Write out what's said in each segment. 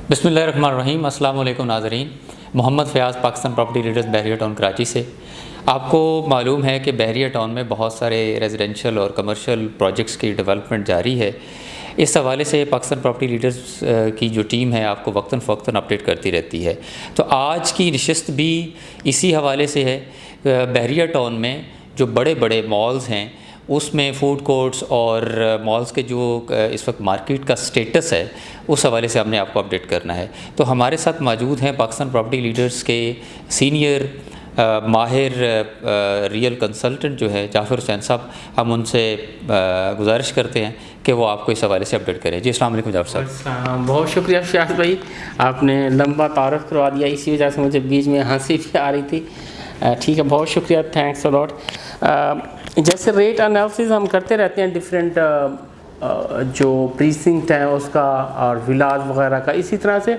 बिस्मिल्लाहिर्रहमानिर्रहीम। अस्सलाम वालेकुम नाज़रीन। मोहम्मद फ़याज़, पाकिस्तान प्रॉपर्टी लीडर्स, बहरिया टाउन कराची से। आपको मालूम है कि बहरिया टाउन में बहुत सारे रेजिडेंशियल और कमर्शियल प्रोजेक्ट्स की डेवलपमेंट जारी है। इस हवाले से पाकिस्तान प्रॉपर्टी लीडर्स की जो टीम है आपको वक्तन फ़वक्तन अपडेट करती रहती है। तो आज की नशिस्त भी इसी हवाले से है। बहरिया टाउन में जो बड़े बड़े मॉल्स हैं उसमें फ़ूड कोर्ट्स और मॉल्स के जो इस वक्त मार्केट का स्टेटस है उस हवाले से हमने आपको अपडेट करना है। तो हमारे साथ मौजूद हैं पाकिस्तान प्रॉपर्टी लीडर्स के सीनियर माहिर रियल कंसल्टेंट जो है जाफ़र हुसैन साहब। हम उनसे गुजारिश करते हैं कि वो आपको इस हवाले से अपडेट करें। जी अस्सलाम वालेकुम जाफ़र साहब। बहुत शुक्रिया फ़याज़ भाई, आपने लंबा तारुफ करवा दिया, इसी वजह से मुझे बीच में हंसी भी आ रही थी। ठीक है, बहुत शुक्रिया, थैंक्स अ लॉट। जैसे रेट एनालिसिस हम करते रहते हैं डिफरेंट जो प्रीसिंक्ट हैं उसका और विलाज वगैरह का, इसी तरह से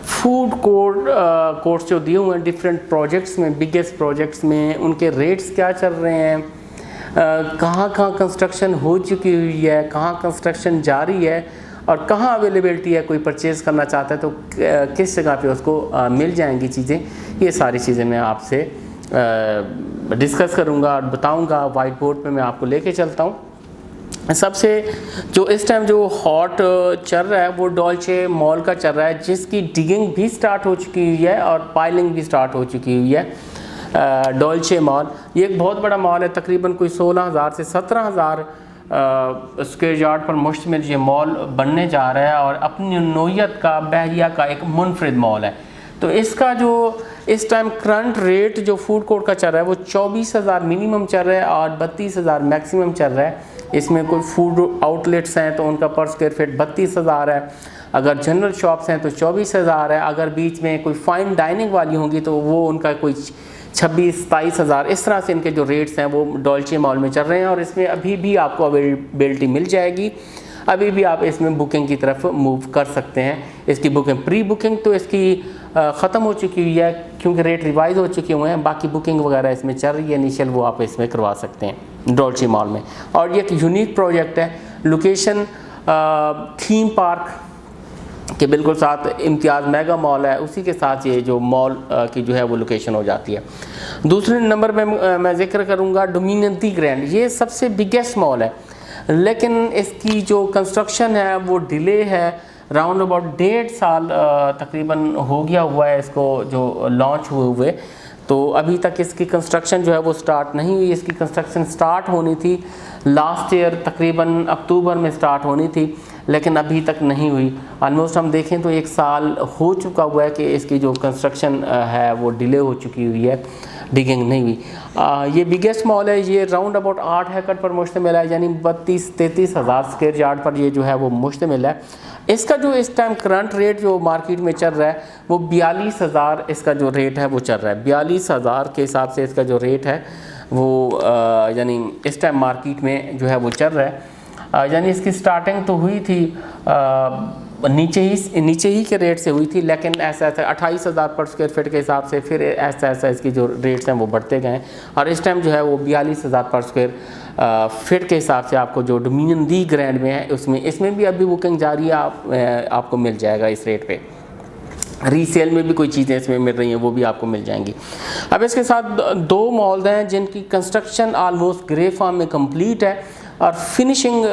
फूड कोर्ट्स जो दिए हुए हैं डिफरेंट प्रोजेक्ट्स में, बिगेस्ट प्रोजेक्ट्स में उनके रेट्स क्या चल रहे हैं, कहाँ कहाँ कंस्ट्रक्शन हो चुकी हुई है, कहाँ कंस्ट्रक्शन जारी है और कहाँ अवेलेबिलिटी है, कोई परचेज़ करना चाहता है तो किस जगह पे उसको मिल जाएंगी चीज़ें। ये सारी चीज़ें मैं आपसे डिस्कस करूँगा और बताऊँगा। वाइट बोर्ड पे मैं आपको लेके चलता हूँ। सबसे जो इस टाइम जो हॉट चल रहा है वो डॉल्चे मॉल का चल रहा है, जिसकी डिगिंग भी स्टार्ट हो चुकी हुई है और पाइलिंग भी स्टार्ट हो चुकी हुई है। डॉल्चे मॉल ये एक बहुत बड़ा मॉल है, तकरीबन कोई 16,000 से 17,000 स्क्वायर यार्ड पर मुश्तमिल ये मॉल बनने जा रहा है और अपनी नोयत का बहरिया का एक मुनफरिद मॉल है। तो इसका जो इस टाइम करंट रेट जो फूड कोर्ट का चल रहा है वो 24,000 मिनिमम चल रहा है और 32,000 मैक्सिमम चल रहा है। इसमें कोई फूड आउटलेट्स हैं तो उनका पर स्क्वायर फीट 32,000 है, अगर जनरल शॉप्स हैं तो 24,000 है, अगर बीच में कोई फाइन डाइनिंग वाली होंगी तो वो उनका कोई 26-27,000। इस तरह से इनके जो रेट्स हैं वो डॉल्चे मॉल में चल रहे हैं और इसमें अभी भी आपको अवेलेबिलिटी मिल जाएगी। अभी भी आप इसमें बुकिंग की तरफ मूव कर सकते हैं। इसकी बुकिंग प्री बुकिंग तो इसकी ख़त्म हो चुकी हुई है क्योंकि रेट रिवाइज हो चुके हुए हैं, बाकी बुकिंग वगैरह इसमें चल रही है इनिशियल, वो आप इसमें करवा सकते हैं डॉल्चे मॉल में। और ये एक यूनिक प्रोजेक्ट है, लोकेशन थीम पार्क के बिल्कुल साथ इम्तियाज़ मेगा मॉल है, उसी के साथ ये जो मॉल की जो है वो लोकेशन हो जाती है। दूसरे नंबर पे मैं जिक्र करूँगा डोमिनियन दी ग्रैंड। ये सबसे बिगेस्ट मॉल है लेकिन इसकी जो कंस्ट्रक्शन है वो डिले है, राउंड अबाउट 1.5 साल तकरीबन हो गया हुआ है इसको जो लॉन्च हुए। तो अभी तक इसकी कंस्ट्रक्शन जो है वो स्टार्ट नहीं हुई। इसकी कंस्ट्रक्शन स्टार्ट होनी थी लास्ट ईयर, तकरीबन अक्टूबर में स्टार्ट होनी थी, लेकिन अभी तक नहीं हुई। ऑलमोस्ट हम देखें तो 1 साल हो चुका हुआ है कि इसकी जो कंस्ट्रक्शन है वो डिले हो चुकी हुई है, डिगिंग नहीं हुई। ये बिगेस्ट मॉल है, ये राउंड अबाउट 8 एकड़ पर मुश्तमिल है, यानी 32-33 हज़ार स्क्वायर यार्ड पर ये जो है वो मुश्तमिल है। इसका जो इस टाइम करंट रेट जो मार्केट में चल रहा है वो 42,000 इसका जो रेट है वो चल रहा है। 42,000 के हिसाब से इसका जो रेट है वो यानी इस टाइम मार्केट में जो है वो चल रहा है। यानी इसकी स्टार्टिंग तो हुई थी नीचे ही के रेट से हुई थी, लेकिन ऐसा 28,000 पर स्क्वायर फीट के हिसाब से फिर ऐसा इसकी जो रेट्स हैं वो बढ़ते गए और इस टाइम जो है वो 42,000 पर स्क्वायर फिट के हिसाब से आपको जो डोमिनियन दी ग्रैंड में है इसमें भी अभी बुकिंग जारी है, आपको मिल जाएगा इस रेट पे। रीसेल में भी कोई चीज़ें इसमें मिल रही हैं वो भी आपको मिल जाएंगी। अब इसके साथ 2 मॉल्स हैं जिनकी कंस्ट्रक्शन ऑलमोस्ट ग्रे फार्म में कंप्लीट है और फिनिशिंग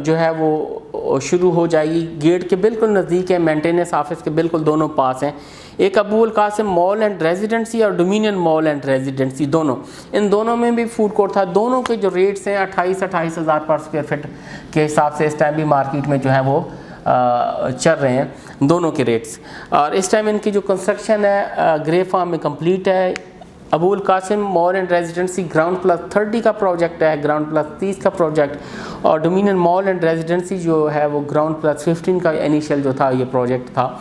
जो है वो शुरू हो जाएगी। गेट के बिल्कुल नज़दीक है, मेंटेनेंस ऑफिस के बिल्कुल दोनों पास हैं। एक Abul Qasim mall and residency और डोमिनियन मॉल एंड रेजिडेंसी, दोनों इन दोनों में भी फूड कोर्ट था। दोनों के जो रेट्स हैं 28,000 पर स्क्वायर फीट के हिसाब से इस टाइम भी मार्केट में जो है वो चल रहे हैं दोनों के रेट्स। और इस टाइम इनकी जो कंस्ट्रक्शन है ग्रे फार्म में कंप्लीट है। Abul Qasim mall and residency ground plus 30 का प्रोजेक्ट है, ग्राउंड प्लस 30 का प्रोजेक्ट, और डोमिनियन मॉल एंड रेजिडेंसी जो है वो ग्राउंड प्लस 15 का इनिशियल जो था ये प्रोजेक्ट था।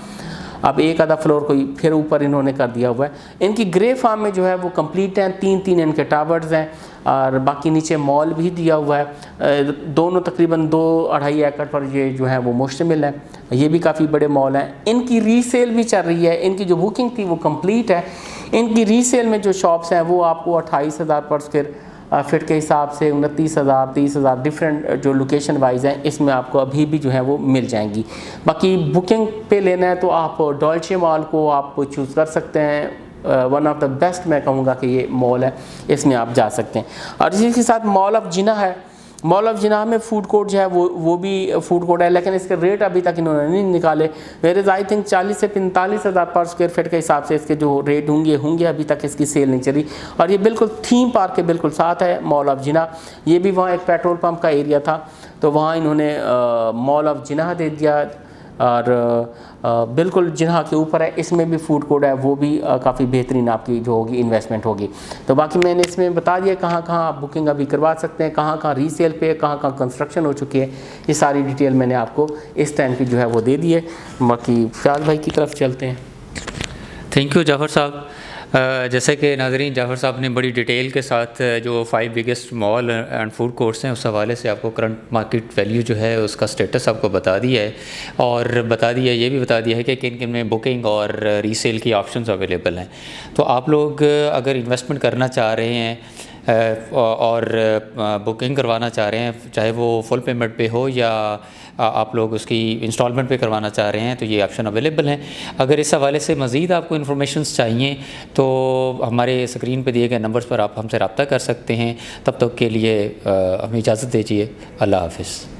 अब एक आधा फ्लोर कोई फिर ऊपर इन्होंने कर दिया हुआ है। इनकी ग्रे फार्म में जो है वो कंप्लीट हैं, 3 इनके टावर्स हैं और बाकी नीचे मॉल भी दिया हुआ है। दोनों तकरीबन 2-2.5 एकड़ पर ये जो है वो मुश्तमिल है। ये भी काफ़ी बड़े मॉल हैं। इनकी रीसेल भी चल रही है, इनकी जो बुकिंग थी वो कंप्लीट है। इनकी रीसेल में जो शॉप्स हैं वो आपको 28,000 पर स्क्वायर फिट के हिसाब से 29,000 30,000 डिफरेंट जो लोकेशन वाइज हैं, इसमें आपको अभी भी जो है वो मिल जाएंगी। बाकी बुकिंग पे लेना है तो आप डॉल्चे मॉल को आप चूज़ कर सकते हैं। वन ऑफ द बेस्ट मैं कहूँगा कि ये मॉल है, इसमें आप जा सकते हैं। और इसी के साथ मॉल ऑफ जिना है। मॉल ऑफ जिना में फूड कोर्ट जो है वो भी फूड कोर्ट है, लेकिन इसके रेट अभी तक इन्होंने नहीं निकाले। वेयर आई थिंक 40 से 45,000 पर स्क्वायर फीट के हिसाब से इसके जो रेट होंगे अभी तक इसकी सेल नहीं चली। और ये बिल्कुल थीम पार्क के बिल्कुल साथ है मॉल ऑफ जिना। ये भी वहाँ एक पेट्रोल पंप का एरिया था, तो वहाँ इन्होंने मॉल ऑफ जिना दे दिया। और बिल्कुल जिन्हा के ऊपर है, इसमें भी फूड कोर्ट है, वो भी काफ़ी बेहतरीन आपकी जो होगी इन्वेस्टमेंट होगी। तो बाकी मैंने इसमें बता दिया कहाँ कहाँ आप बुकिंग अभी करवा सकते हैं, कहाँ कहाँ रीसेल पे, कहाँ कहाँ कंस्ट्रक्शन हो चुकी है। ये सारी डिटेल मैंने आपको इस टाइम की जो है वो दे दी है। बाकी फयाज भाई की तरफ चलते हैं। थैंक यू जाफ़र साहब। जैसे कि नाज़रीन, जाफ़र साहब ने बड़ी डिटेल के साथ जो 5 biggest mall and food courts हैं उस हवाले से आपको करंट मार्केट वैल्यू जो है उसका स्टेटस आपको बता दिया है, और बता दिया ये भी बता दिया है कि किन किन में बुकिंग और रीसेल की ऑप्शंस अवेलेबल हैं। तो आप लोग अगर इन्वेस्टमेंट करना चाह रहे हैं और बुकिंग करवाना चाह रहे हैं, चाहे वो फुल पेमेंट पे हो या आप लोग उसकी इंस्टॉलमेंट पे करवाना चाह रहे हैं, तो ये ऑप्शन अवेलेबल हैं। अगर इस हवाले से मज़ीद आपको इन्फॉर्मेशंस चाहिए तो हमारे स्क्रीन पे दिए गए नंबर्स पर आप हमसे रब्ता कर सकते हैं। तब तक के लिए हमें इजाज़त दीजिए। अल्लाह हाफ़िज़।